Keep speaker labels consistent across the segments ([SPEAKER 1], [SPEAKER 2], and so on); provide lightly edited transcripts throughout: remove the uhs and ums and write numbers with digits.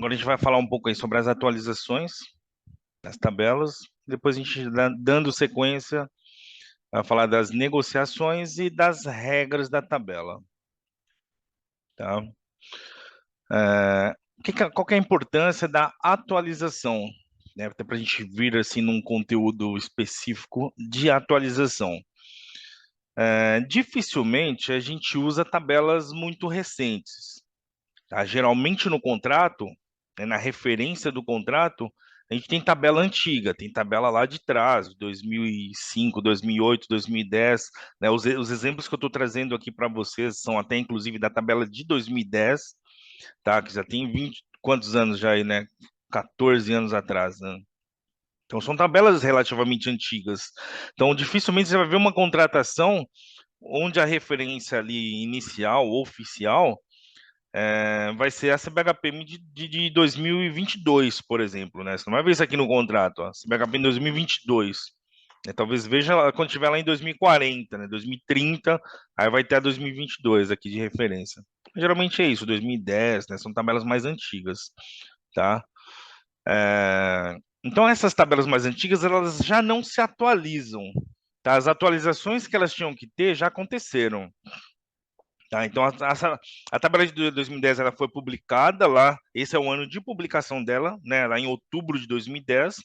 [SPEAKER 1] Agora a gente vai falar um pouco aí sobre as atualizações das tabelas, depois a gente dando sequência a falar das negociações e das regras da tabela, tá? Qual que é a importância da atualização, né? Até para a gente vir assim num conteúdo específico de atualização. Dificilmente a gente usa tabelas muito recentes, tá? Geralmente no contrato, né, na referência do contrato, a gente tem tabela antiga, tem tabela lá de trás, 2005, 2008, 2010, né? Os exemplos que eu estou trazendo aqui para vocês são até inclusive da tabela de 2010, tá? Que já tem 20, quantos anos já aí, né? 14 anos atrás, né? Então são tabelas relativamente antigas. Então dificilmente você vai ver uma contratação onde a referência ali inicial, oficial, vai ser a CBHPM de 2022, por exemplo, né? Você não vai ver isso aqui no contrato, ó, CBHPM 2022. Né? Talvez veja quando estiver lá em 2040, né? 2030, aí vai ter a 2022 aqui de referência. Geralmente é isso, 2010, né? São tabelas mais antigas, tá? Então essas tabelas mais antigas, elas já não se atualizam, tá? As atualizações que elas tinham que ter já aconteceram. Tá, então, a tabela de 2010 ela foi publicada lá, esse é o ano de publicação dela, né, lá em outubro de 2010,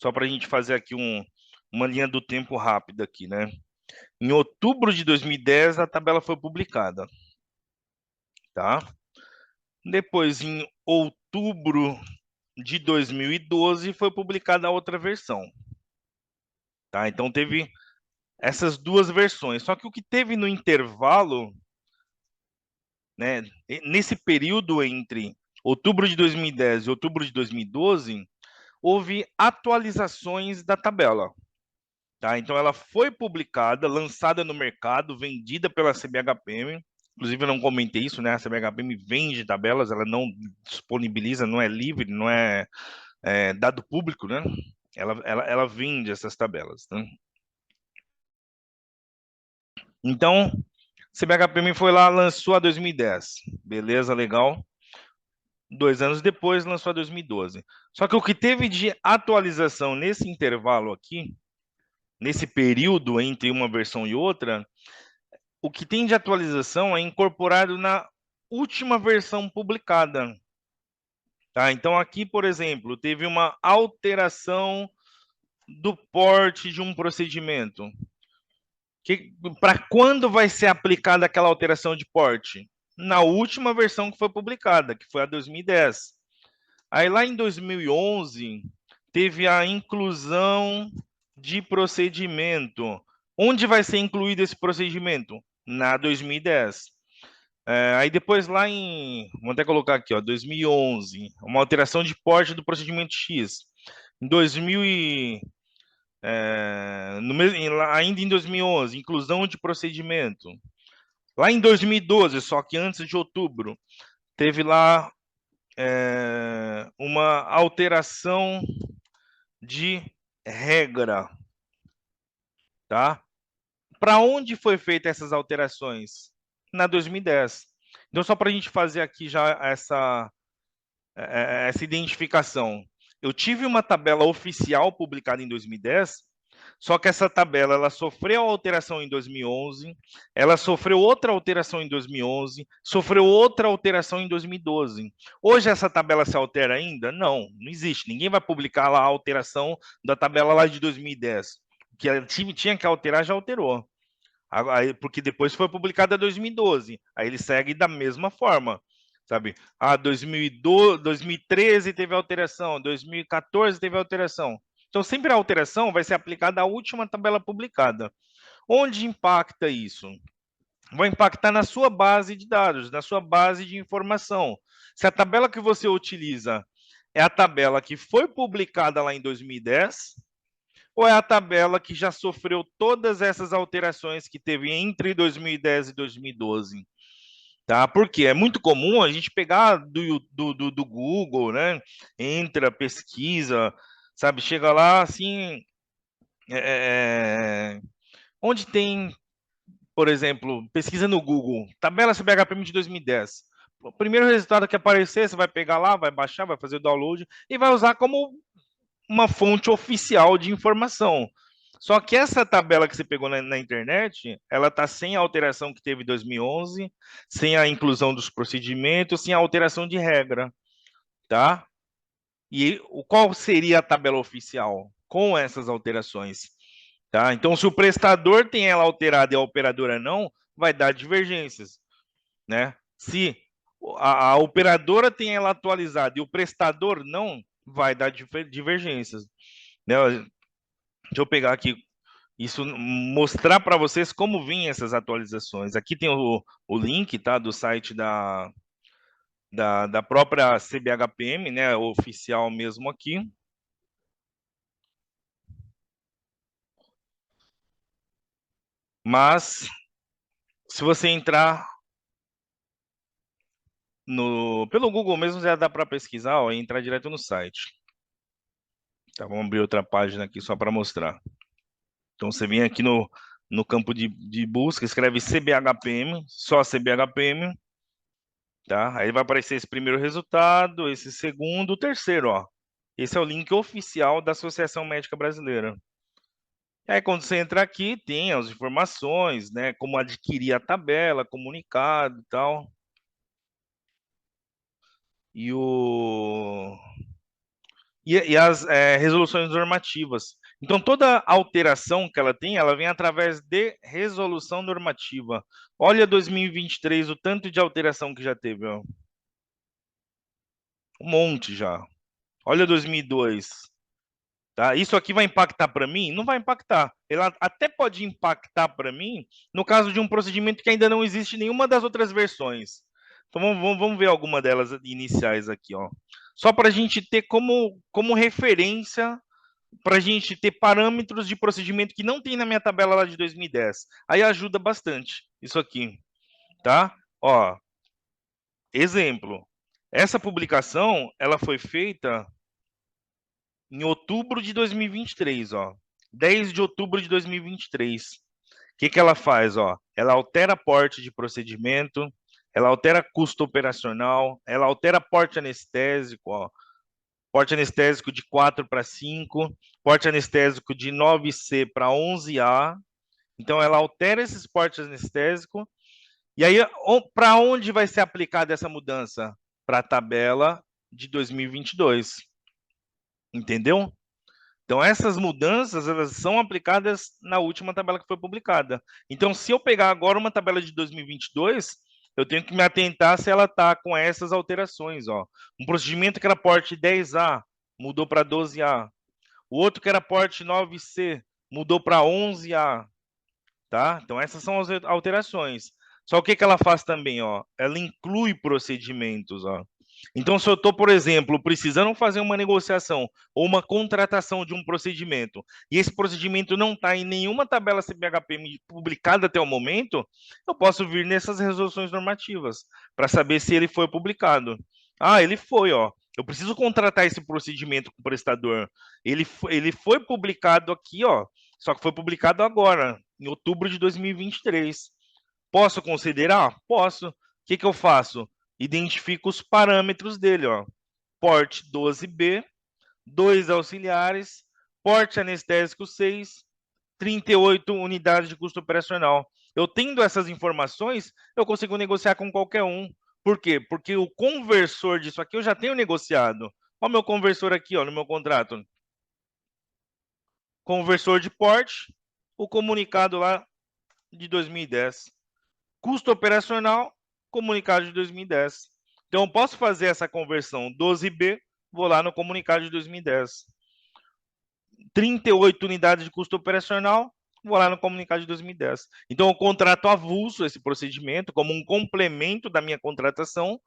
[SPEAKER 1] só para a gente fazer aqui uma linha do tempo rápida aqui, né? Em outubro de 2010, a tabela foi publicada, tá? Depois, em outubro de 2012, foi publicada a outra versão, tá? Então, teve essas duas versões, só que o que teve no intervalo, né, nesse período entre outubro de 2010 e outubro de 2012, houve atualizações da tabela. Tá? Então, ela foi publicada, lançada no mercado, vendida pela CBHPM. Inclusive, eu não comentei isso, né? A CBHPM vende tabelas, ela não disponibiliza, não é livre, não é, dado público, né? Ela vende essas tabelas. Né? Então, CBHPM foi lá, lançou a 2010. Beleza, legal. 2 anos depois, lançou a 2012. Só que o que teve de atualização nesse intervalo aqui, nesse período entre uma versão e outra, o que tem de atualização é incorporado na última versão publicada. Tá? Então, aqui, por exemplo, teve uma alteração do porte de um procedimento. Para quando vai ser aplicada aquela alteração de porte? Na última versão que foi publicada, que foi a 2010. Aí lá em 2011, teve a inclusão de procedimento. Onde vai ser incluído esse procedimento? Na 2010. Aí depois lá em, vou até colocar aqui, ó, 2011, uma alteração de porte do procedimento X. Em 2000 ainda em 2011, inclusão de procedimento. Lá em 2012, só que antes de outubro, teve lá uma alteração de regra, tá? Para onde foi feita essas alterações? Na 2010. Então, só para a gente fazer aqui já essa identificação. Eu tive uma tabela oficial publicada em 2010, só que essa tabela ela sofreu alteração em 2011, ela sofreu outra alteração em 2011, sofreu outra alteração em 2012. Hoje essa tabela se altera ainda? Não, não existe. Ninguém vai publicar lá a alteração da tabela lá de 2010. O que tinha que alterar já alterou. Porque depois foi publicada em 2012. Aí ele segue da mesma forma, sabe? 2012, 2013 teve alteração, 2014 teve alteração. Então, sempre a alteração vai ser aplicada à última tabela publicada. Onde impacta isso? Vai impactar na sua base de dados, na sua base de informação. Se a tabela que você utiliza é a tabela que foi publicada lá em 2010, ou é a tabela que já sofreu todas essas alterações que teve entre 2010 e 2012? Tá? Porque é muito comum a gente pegar do Google, né? Entra, pesquisa, sabe? Chega lá, assim, onde tem, por exemplo, pesquisa no Google, tabela CBHPM de 2010. o primeiro resultado que aparecer, você vai pegar lá, vai baixar, vai fazer o download e vai usar como uma fonte oficial de informação. Só que essa tabela que você pegou na internet, ela está sem a alteração que teve em 2011, sem a inclusão dos procedimentos, sem a alteração de regra, tá? E qual seria a tabela oficial com essas alterações? Tá? Então, se o prestador tem ela alterada e a operadora não, vai dar divergências, né? Se a operadora tem ela atualizada e o prestador não, vai dar divergências, né? Deixa eu pegar aqui isso, mostrar para vocês como vinham essas atualizações. Aqui tem o link, tá, do site da própria CBHPM, né, oficial mesmo aqui. Mas, se você entrar pelo Google mesmo, já dá para pesquisar, ó, e entrar direto no site. Tá, vamos abrir outra página aqui só para mostrar. Então, você vem aqui no campo de busca, escreve CBHPM, só CBHPM, tá? Aí vai aparecer esse primeiro resultado, esse segundo, o terceiro, ó. Esse é o link oficial da Associação Médica Brasileira. Aí, quando você entra aqui, tem as informações, né? Como adquirir a tabela, comunicado e tal. E, o... e as resoluções normativas. Então, toda alteração que ela tem, ela vem através de resolução normativa. Olha 2023, o tanto de alteração que já teve, ó. Um monte já. Olha 2002. Tá? Isso aqui vai impactar para mim? Não vai impactar. Ela até pode impactar para mim no caso de um procedimento que ainda não existe em nenhuma das outras versões. Então vamos ver alguma delas iniciais aqui, ó. Só para a gente ter como referência, para a gente ter parâmetros de procedimento que não tem na minha tabela lá de 2010. Aí ajuda bastante isso aqui, tá? Ó, exemplo. Essa publicação, ela foi feita em outubro de 2023, ó. 10 de outubro de 2023. O que ela faz, ó? Ela altera porte de procedimento, ela altera custo operacional, ela altera porte anestésico, ó. Porte anestésico de 4 para 5, porte anestésico de 9C para 11A. Então, ela altera esses portes anestésicos. E aí, para onde vai ser aplicada essa mudança? Para a tabela de 2022. Entendeu? Então, essas mudanças, elas são aplicadas na última tabela que foi publicada. Então, se eu pegar agora uma tabela de 2022, eu tenho que me atentar se ela está com essas alterações. Ó. Um procedimento que era porte 10A, mudou para 12A. O outro que era porte 9C, mudou para 11A. Tá? Então, essas são as alterações. Só o que ela faz também? Ó? Ela inclui procedimentos. Ó. Então, se eu estou, por exemplo, precisando fazer uma negociação ou uma contratação de um procedimento, e esse procedimento não está em nenhuma tabela CBHPM publicada até o momento, eu posso vir nessas resoluções normativas para saber se ele foi publicado. Ah, ele foi, ó. Eu preciso contratar esse procedimento com o prestador. Ele foi publicado aqui, ó. Só que foi publicado agora, em outubro de 2023. Posso considerar? Posso. O que eu faço? Identifico os parâmetros dele, ó. Porte 12B, 2 auxiliares, porte anestésico 6, 38 unidades de custo operacional. Eu tendo essas informações, eu consigo negociar com qualquer um. Por quê? Porque o conversor disso aqui eu já tenho negociado. Olha o meu conversor aqui, ó, no meu contrato. Conversor de porte, o comunicado lá de 2010. Custo operacional, comunicado de 2010. Então, eu posso fazer essa conversão 12B, vou lá no comunicado de 2010. 38 unidades de custo operacional, vou lá no comunicado de 2010. Então, eu contrato avulso esse procedimento como um complemento da minha contratação,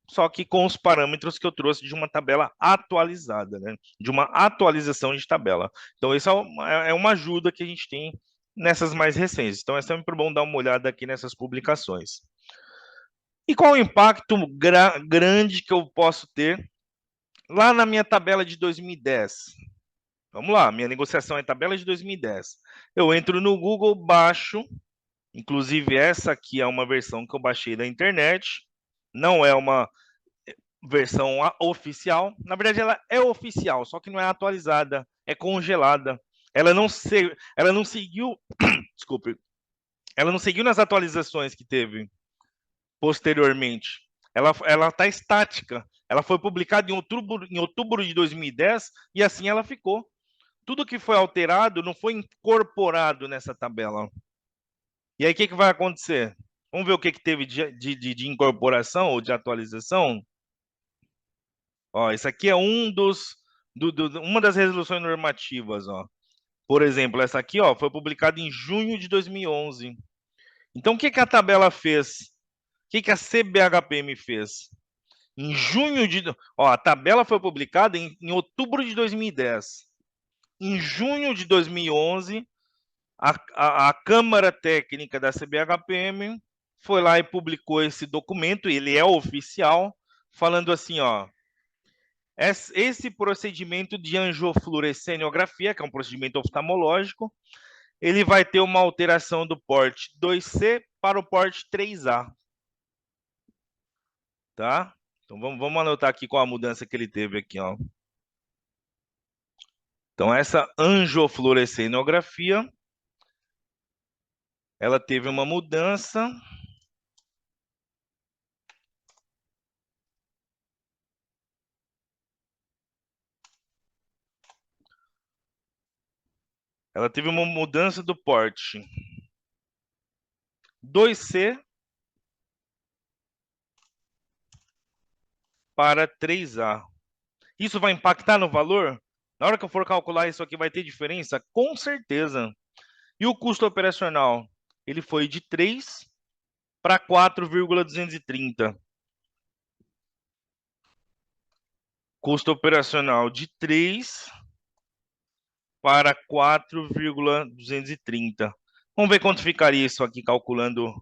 [SPEAKER 1] só que com os parâmetros que eu trouxe de uma tabela atualizada, né? De uma atualização de tabela. Então, isso é uma ajuda que a gente tem nessas mais recentes. Então, é sempre bom dar uma olhada aqui nessas publicações. E qual o impacto grande que eu posso ter lá na minha tabela de 2010? Vamos lá, minha negociação é tabela de 2010. Eu entro no Google, baixo, inclusive essa aqui é uma versão que eu baixei da internet, Não é uma versão oficial. Na verdade, ela é oficial, só que não é atualizada, é congelada. Ela não seguiu, desculpe, ela não seguiu nas atualizações que teve posteriormente. Ela está estática. Ela foi publicada em outubro de 2010 e assim ela ficou. Tudo que foi alterado não foi incorporado nessa tabela. E aí, o que, que vai acontecer? Vamos ver o que, que teve de incorporação ou de atualização? Ó, esse aqui é uma das resoluções normativas. Ó. Por exemplo, essa aqui ó, foi publicada em junho de 2011. Então, o que, que a tabela fez? O que, que a CBHPM fez? Em junho de. Ó, a tabela foi publicada em outubro de 2010. Em junho de 2011, a Câmara Técnica da CBHPM foi lá e publicou esse documento, ele é oficial, falando assim, ó, esse procedimento de angiofluoresceniografia, que é um procedimento oftalmológico, ele vai ter uma alteração do porte 2C para o porte 3A. Tá? Então vamos anotar aqui qual a mudança que ele teve aqui, ó. Então essa angiofluoresceniografia, ela teve uma mudança. Ela teve uma mudança do porte 2C para 3A. Isso vai impactar no valor? Na hora que eu for calcular isso aqui, vai ter diferença? Com certeza. E o custo operacional? Ele foi de 3 para 4,230. Custo operacional de 3 para 4,230. Vamos ver quanto ficaria isso aqui calculando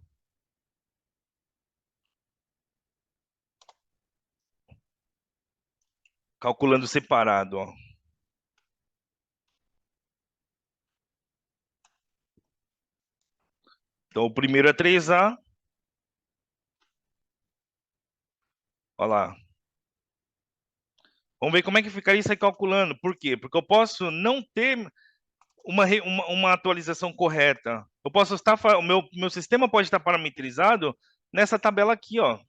[SPEAKER 1] separado, ó. Então o primeiro é 3A. Olha lá. Vamos ver como é que ficaria isso aí calculando. Por quê? Porque eu posso não ter uma atualização correta. Eu posso estar, o meu sistema pode estar parametrizado nessa tabela aqui, ó.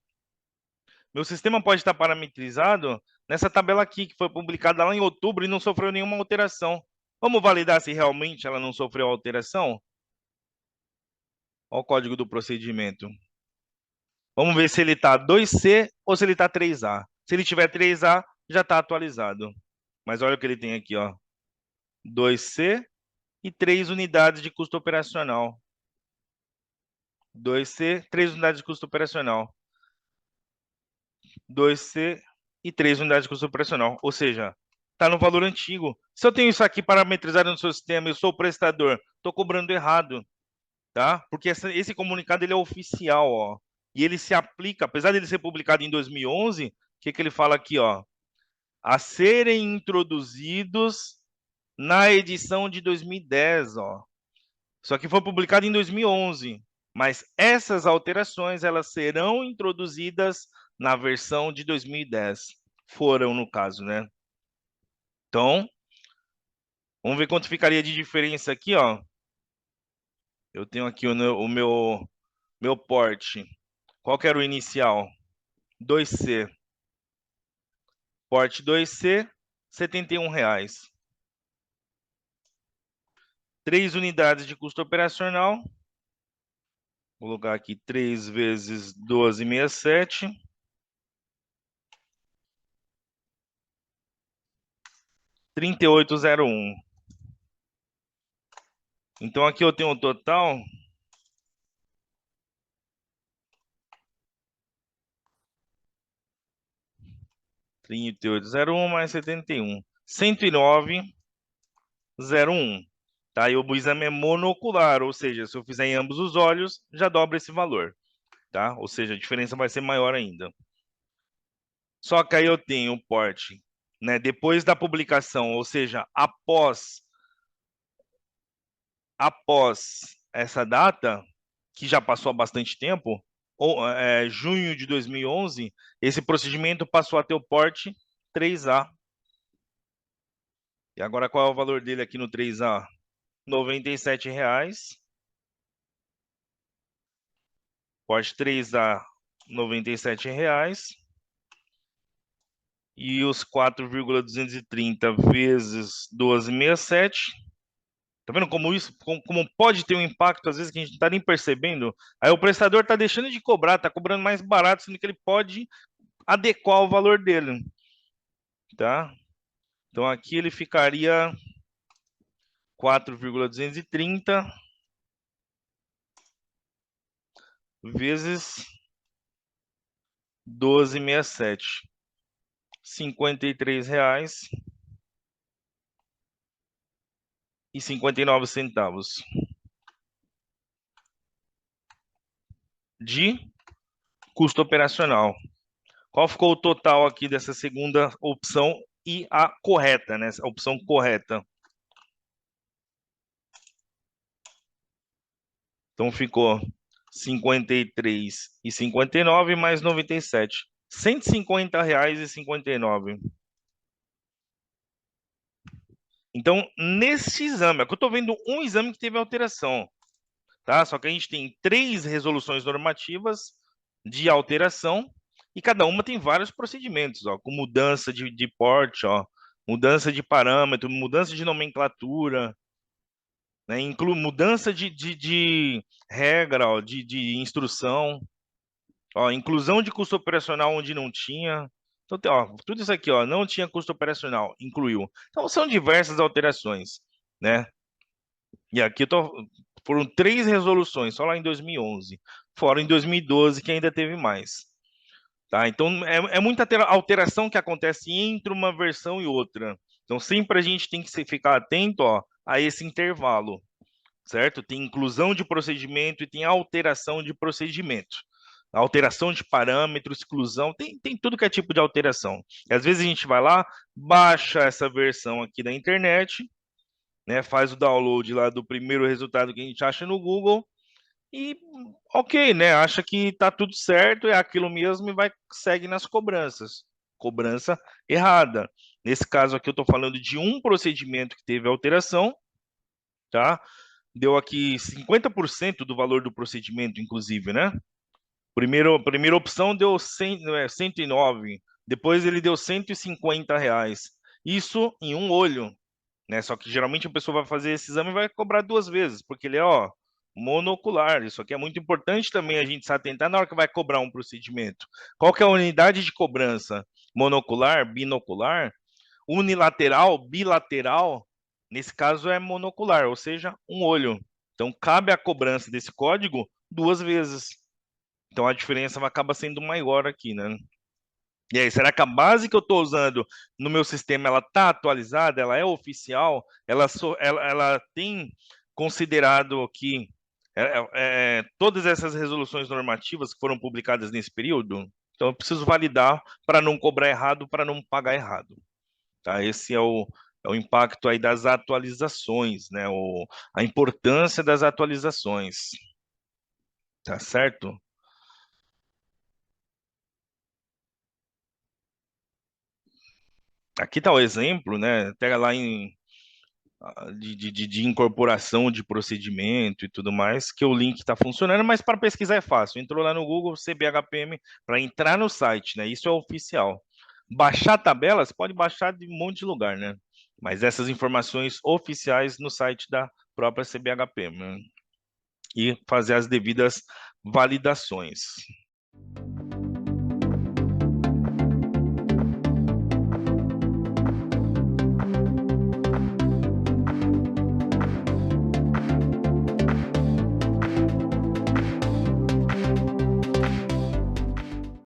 [SPEAKER 1] Meu sistema pode estar parametrizado nessa tabela aqui, que foi publicada lá em outubro e não sofreu nenhuma alteração. Vamos validar se realmente ela não sofreu alteração? Olha o código do procedimento. Vamos ver se ele está 2C ou se ele está 3A. Se ele tiver 3A, já está atualizado. Mas olha o que ele tem aqui, ó. 2C e 3 unidades de custo operacional. 2C, 3 unidades de custo operacional. 2C e 3 unidades de custo operacional. Ou seja, está no valor antigo. Se eu tenho isso aqui parametrizado no seu sistema, eu sou o prestador, estou cobrando errado, tá? Porque esse comunicado ele é oficial, ó. E ele se aplica, apesar de ele ser publicado em 2011, o que, que ele fala aqui, ó? A serem introduzidos na edição de 2010, ó. Isso aqui foi publicado em 2011, mas essas alterações elas serão introduzidas na versão de 2010. Foram, no caso, né? Então, vamos ver quanto ficaria de diferença aqui, ó. Eu tenho aqui o meu porte. Qual que era o inicial? 2C. Porte 2C, R$ 71,00. 3 unidades de custo operacional. Vou colocar aqui 3 vezes 12,67. 38,01. Então aqui eu tenho um total 38,01 mais 71. 109,01. Tá? E o exame é monocular, ou seja, se eu fizer em ambos os olhos, já dobra esse valor. Tá? Ou seja, a diferença vai ser maior ainda. Só que aí eu tenho o porte, né, depois da publicação, ou seja, após essa data, que já passou há bastante tempo, junho de 2011, esse procedimento passou a ter o porte 3A. E agora qual é o valor dele aqui no 3A? R$ 97. Porte 3A, R$ 97. E os 4,230 vezes 12,67. Tá vendo como isso, como pode ter um impacto, às vezes, que a gente não está nem percebendo? Aí o prestador está deixando de cobrar, está cobrando mais barato, sendo que ele pode adequar o valor dele. Tá? Então, aqui ele ficaria 4,230 vezes 12,67. R$ 53,59 de custo operacional. Qual ficou o total aqui dessa segunda opção e a correta, né? A opção correta. Então ficou 53,59 mais 97. R$ 150,59. Então, nesse exame, aqui eu estou vendo um exame que teve alteração, tá? Só que a gente tem 3 resoluções normativas de alteração e cada uma tem vários procedimentos, ó, com mudança de porte, ó, mudança de parâmetro, mudança de nomenclatura, né? Mudança de regra, ó, de instrução, ó, inclusão de custo operacional onde não tinha. Então, ó, tudo isso aqui, ó, não tinha custo operacional, incluiu. Então, são diversas alterações, né? E aqui foram 3 resoluções, só lá em 2011. Fora em 2012, que ainda teve mais. Tá? Então, é muita alteração que acontece entre uma versão e outra. Então, sempre a gente tem que ficar atento, ó, a esse intervalo, certo? Tem inclusão de procedimento e tem alteração de procedimento. Alteração de parâmetros, exclusão, tem tudo que é tipo de alteração. E às vezes a gente vai lá, baixa essa versão aqui da internet, né, faz o download lá do primeiro resultado que a gente acha no Google e, ok, né, acha que está tudo certo, é aquilo mesmo e segue nas cobranças. Cobrança errada. Nesse caso aqui eu estou falando de um procedimento que teve alteração, tá? Deu aqui 50% do valor do procedimento, inclusive, né? Primeira opção deu 109, depois ele deu R$ 150. Isso em um olho, né? Só que geralmente a pessoa vai fazer esse exame e vai cobrar 2 vezes, porque ele é, ó, monocular. Isso aqui é muito importante também a gente se atentar na hora que vai cobrar um procedimento. Qual que é a unidade de cobrança? Monocular, binocular, unilateral, bilateral? Nesse caso é monocular, ou seja, um olho. Então cabe a cobrança desse código 2 vezes. Então a diferença acaba sendo maior aqui, né? E aí, será que a base que eu estou usando no meu sistema, ela está atualizada, ela é oficial, ela tem considerado aqui todas essas resoluções normativas que foram publicadas nesse período? Então eu preciso validar para não cobrar errado, para não pagar errado. Tá? Esse é o impacto aí das atualizações, né? A importância das atualizações. Tá certo? Aqui está o exemplo, né? Pega lá de incorporação de procedimento e tudo mais, que o link está funcionando, mas para pesquisar é fácil. Entrou lá no Google, CBHPM, para entrar no site, né? Isso é oficial. Baixar tabelas, pode baixar de um monte de lugar, né? Mas essas informações oficiais no site da própria CBHPM, né? E fazer as devidas validações.